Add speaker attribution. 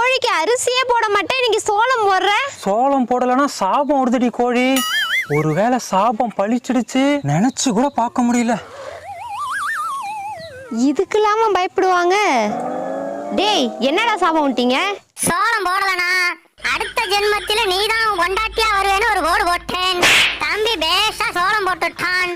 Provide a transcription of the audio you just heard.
Speaker 1: கோழிக்கு அரிசியே போட மாட்டேன், இன்னைக்கு சோளம் போடுற.
Speaker 2: சோளம் போடலன்னா சாபம் வருதுடி கோழி. ஒருவேளை சாபம் பழிச்சிடுச்சு, நினைச்சு கூட பார்க்க முடியல.
Speaker 1: இதுக்கு இல்லாம பயப்படுவாங்க. டேய், என்னடா சாபம் விட்டீங்க?
Speaker 3: சோளம் போடலனா அடுத்த ஜென்மத்தில நீதான் கொண்டாட்டியா வருவேன்னு ஒரு கோடு போட்டேன். தம்பி பேஷா சோளம் போட்டுட்டான்.